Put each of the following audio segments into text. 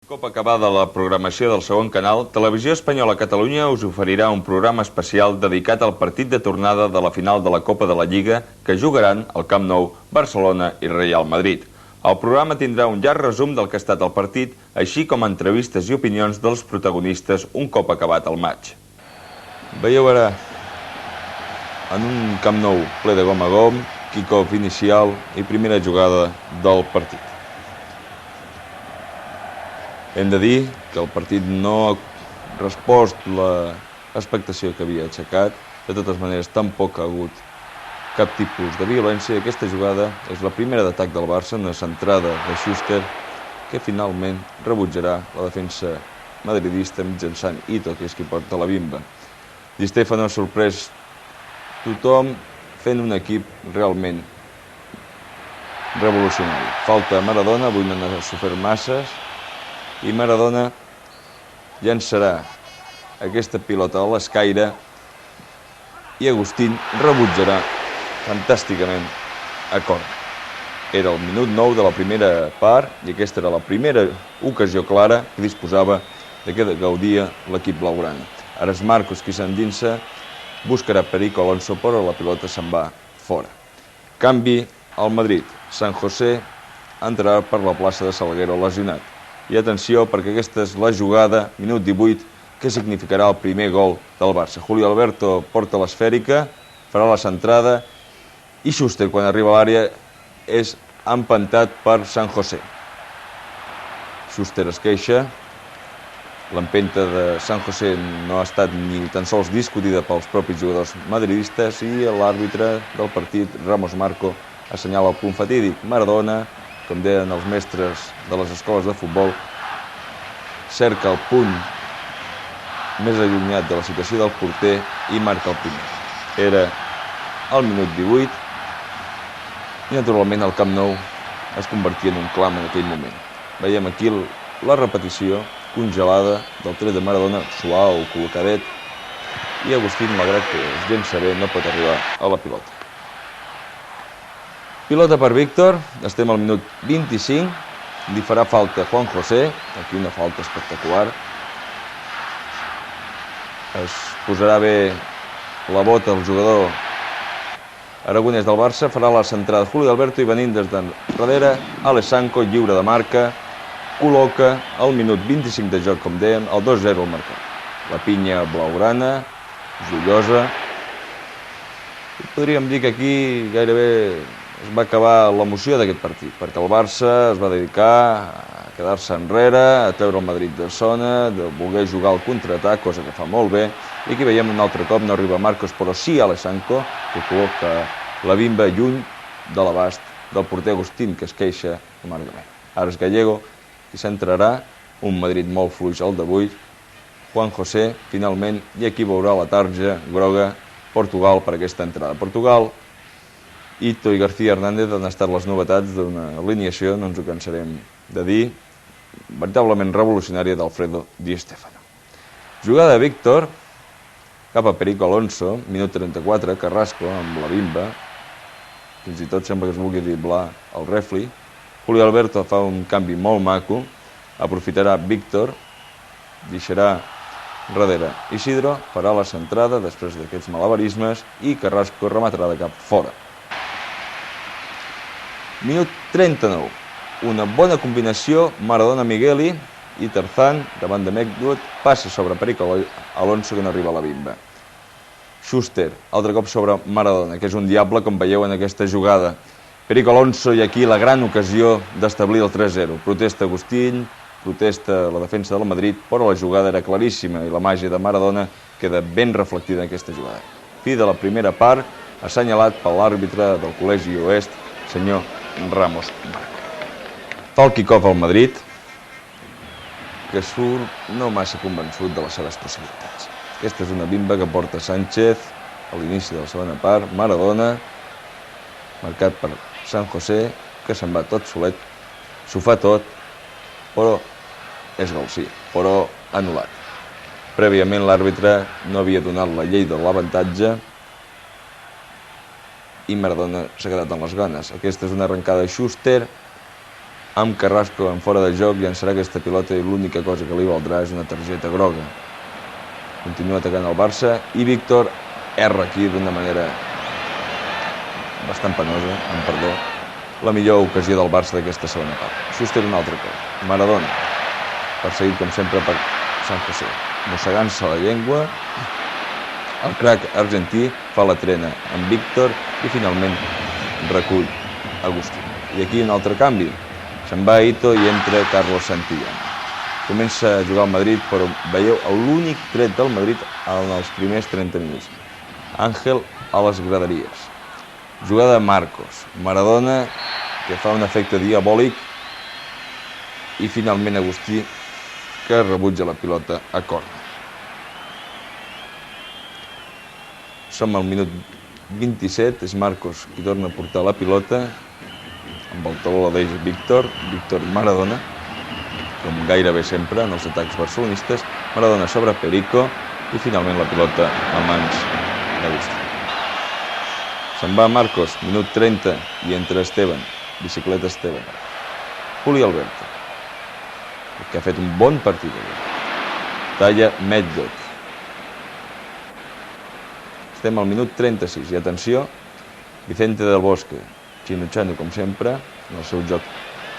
Un cop acabada la programació del segon canal, Televisió Espanyola Catalunya us oferirà un programa especial dedicat al partit de tornada de la final de la Copa de la Lliga que jugaran al Camp Nou, Barcelona i Real Madrid. El programa tindrà un llarg resum del que ha estat el partit, així com entrevistes i opinions dels protagonistes un cop acabat el maig. Veieu ara, en un Camp Nou ple de gom a gom, kick-off inicial i primera jugada del partit. Hem de dir que el partit no ha respost l'expectació que havia aixecat. De totes maneres, tampoc ha hagut cap tipus de violència. Aquesta jugada és la primera d'atac del Barça, una centrada de Schuster, que finalment rebutjarà la defensa madridista mitjançant Ito, que és qui porta la bimba. Di Stéfano ha sorprès tothom fent un equip realment revolucionari. Falta a Maradona, avui no n'ha sofert masses, i Maradona llançarà aquesta pilota a l'escaire i Agustín rebutjarà fantàsticament a corna. Era el minut 9 de la primera part i aquesta era la primera ocasió clara que disposava de què gaudia l'equip blaugrana. Ara és Marcos qui s'endinsa, buscarà Perico Alonso, però la pilota se'n va fora. Canvi al Madrid. San José entrarà per la plaça de Salguero lesionat. I atenció, perquè aquesta és la jugada, minut 18, que significarà el primer gol del Barça. Julio Alberto porta l'esfèrica, farà la centrada, i Schuster, quan arriba a l'àrea, és empentat per San José. Schuster es queixa, l'empenta de San José no ha estat ni tan sols discutida pels propis jugadors madridistes i l'àrbitre del partit, Ramos Marco, assenyala el punt fatídic. Maradona, com deien els mestres de les escoles de futbol, cerca el punt més allunyat de la situació del porter i marca el primer. Era al minut 18 i naturalment el Camp Nou es convertia en un clam en aquell moment. Veiem aquí la repetició congelada del tret de Maradona, suau, col·locadet, i Agustín, malgrat que es llença bé, no pot arribar a la pilota. Pilota per Víctor, estem al minut 25, li farà falta Juan José, aquí una falta espectacular. Es posarà bé la bota el jugador aragonès del Barça, farà la centrada Julio Alberto i venint des de darrere, Alessanco, lliure de marca, col·loca al minut 25 de joc, com dèiem, el 2-0 al marcat. La pinya blaugrana, joiosa. I podríem dir que aquí gairebé es va acabar l'emoció d'aquest partit, perquè el Barça es va dedicar a quedar-se enrere, a treure el Madrid de zona, de voler jugar al contraatac, cosa que fa molt bé, i aquí veiem un altre cop, no arriba Marcos, però sí Alessanco, que col·loca la bimba lluny de l'abast del porter Agustín, que es queixa amargament. Ara és Gallego, qui centrarà, un Madrid molt fluix al d'avui, Juan José, finalment, i aquí veurà la tarja groga Portugal per aquesta entrada. Portugal, Ito i García Hernández han estat les novetats d'una alineació, no ens ho cansarem de dir, veritablement revolucionària d'Alfredo Di Stéfano. Jugada de Víctor, cap a Perico Alonso, minut 34, Carrasco amb la bimba, fins i tot sembla que es vulgui driblar el refli. Julio Alberto fa un canvi molt maco, aprofitarà Víctor, deixarà darrere Isidro, farà la centrada després d'aquests malabarismes i Carrasco rematarà de cap fora. Minut 39, una bona combinació, Maradona-Migueli i Tarzán, davant de Mekdut, passa sobre Perico Alonso que no arriba a la bimba. Schuster, altre cop sobre Maradona, que és un diable, com veieu en aquesta jugada. Perico Alonso i aquí la gran ocasió d'establir el 3-0. Protesta Agustín, protesta la defensa del Madrid, però la jugada era claríssima i la màgia de Maradona queda ben reflectida en aquesta jugada. Fi de la primera part, assenyalat per l'àrbitre del Col·legi Oest, senyor Ramos Marco. Fa el kick-off al Madrid, que surt no massa convençut de les seves possibilitats. Aquesta és una bimba que porta Sánchez a l'inici de la segona part, Maradona, marcat per San José, que se'n va tot solet, s'ho fa tot, però és gol, sí, però anul·lat. Prèviament l'àrbitre no havia donat la llei de l'avantatge i Maradona s'ha quedat amb les ganes. Aquesta és una arrencada de Schuster amb Carrasco en fora de joc, llançarà aquesta pilota i l'única cosa que li valdrà és una targeta groga. Continua atacant el Barça i Víctor erra aquí d'una manera bastant penosa, amb perdó, la millor ocasió del Barça d'aquesta segona part. Schuster un altre cop. Maradona, perseguit com sempre per San José, mossegant-se la llengua. El crac argentí fa la trena amb Víctor i finalment recull Agustí. I aquí un altre canvi. Se'n va Ito i entra Carlos Santillán. Comença a jugar al Madrid, però veieu l'únic tret del Madrid en els primers 30 minuts. Ángel a les graderies. Jugada de Marcos. Maradona, que fa un efecte diabòlic. I finalment Agustí, que rebutja la pilota a córner. Som al minut 27, és Marcos qui torna a portar la pilota. Amb el taló la deixa Víctor Maradona, com gairebé sempre en els atacs barcelonistes. Maradona sobre Perico i finalment la pilota a mans d'Agustí. Se'n va Marcos, minut 30, i entra Esteban, bicicleta Esteban. Juli Alberto, que ha fet un bon partit. Talla Medved. Estem al minut 36 i atenció, Vicente del Bosque, xinutxant com sempre, en el seu joc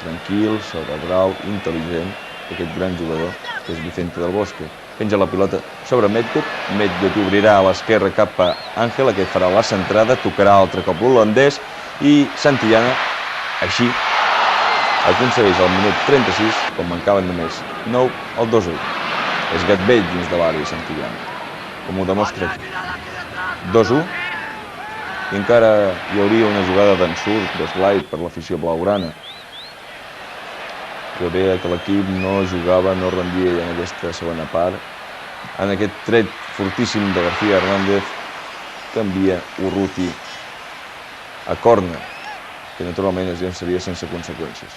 tranquil, cerebral, intel·ligent, aquest gran jugador que és Vicente del Bosque. Penja la pilota sobre Medved, Medved obrirà a l'esquerra cap a Ángel, aquest farà la centrada, tocarà altre cop l'holandès i Santillán, així, aconsegueix al minut 36, com mancaven només 9, el 2-1. És Gatbell dins de l'àrea Santillán, com ho demostra aquí. 2-1, i encara hi hauria una jugada d'ensurt, d'slide per l'afició blaugrana, que veia que l'equip no jugava, no rendia en aquesta segona part. En aquest tret fortíssim de García Hernández canvia Urruti a córner, que naturalment es llançaria sense conseqüències.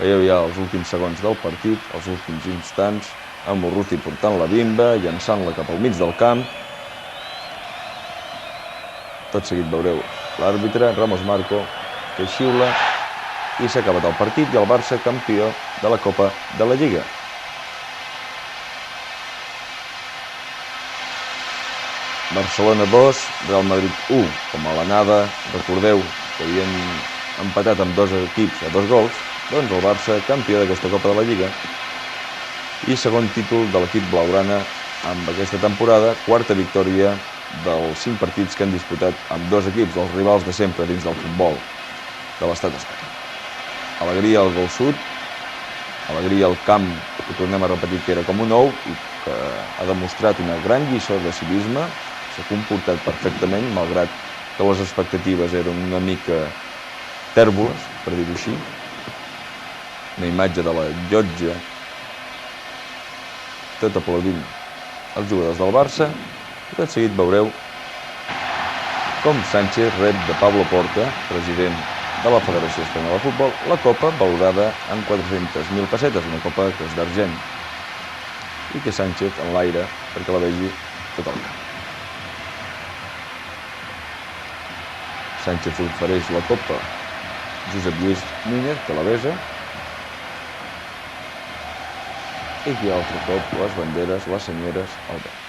Veieu ja els últims segons del partit, els últims instants, amb Urruti portant la bimba, llançant-la cap al mig del camp. Tot seguit veureu l'àrbitre, Ramos Marco, que xiula i s'ha acabat el partit i el Barça campió de la Copa de la Lliga. Barcelona 2, Real Madrid 1, com a l'anada. Recordeu que havien empatat amb dos equips a 2 gols, doncs el Barça campió d'aquesta Copa de la Lliga i segon títol de l'equip blaugrana amb aquesta temporada, quarta victòria dels 5 partits que han disputat amb 2 equips, els rivals de sempre dins del futbol de l'estat espanyol. Alegria al gol sud, alegria al camp, que tornem a repetir que era com un ou i que ha demostrat una gran lliçó de civisme, s'ha comportat perfectament, malgrat que les expectatives eren una mica tèrboles, per dir-ho així. Una imatge de la llotja, tot aplaudint els jugadors del Barça, i tot seguit veureu com Sánchez rep de Pablo Porta, president de la Federació Espanyola de Futbol, la copa valorada en 400.000 pessetes, una copa que és d'argent, i que Sánchez en l'aire perquè la vegi tot el camp. Sánchez ofereix la copa a Josep Lluís Núñez, que la besa, i aquí altre cop les banderes, les senyeres, al vent.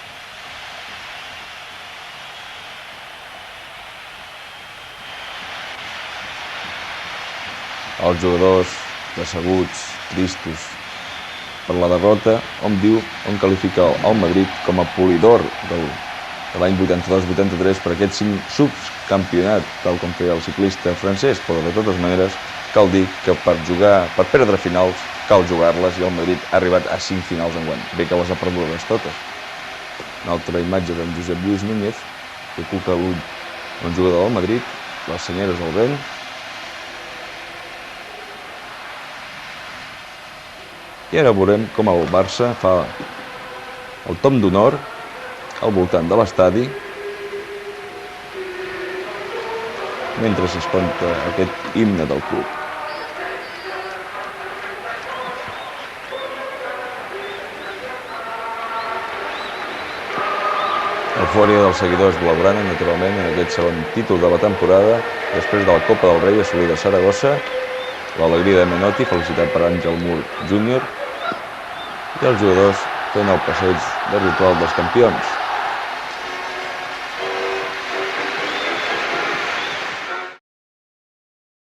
Els jugadors decebuts, tristos per la derrota, on qualifica el Madrid com a polidor de l'any 82-83 per aquest 5 subcampionat, tal com feia el ciclista francès, però de totes maneres cal dir que per perdre finals cal jugar-les i el Madrid ha arribat a 5 finals enguany. Bé que les ha perdudes totes. Una altra imatge d'en Josep Lluís Núñez, que cuca l'ull d'un jugador del Madrid, les senyeres al vent. I ara veurem com el Barça fa el tom d'honor al voltant de l'estadi mentre s'escolta aquest himne del club. Eufòria dels seguidors blaugrana, naturalment, en aquest segon títol de la temporada, després de la Copa del Rei assolida a Saragossa, l'alegria de Menotti, felicitat per Àngel Mur Júnior, i els jugadors fent el passeig de ritual dels campions.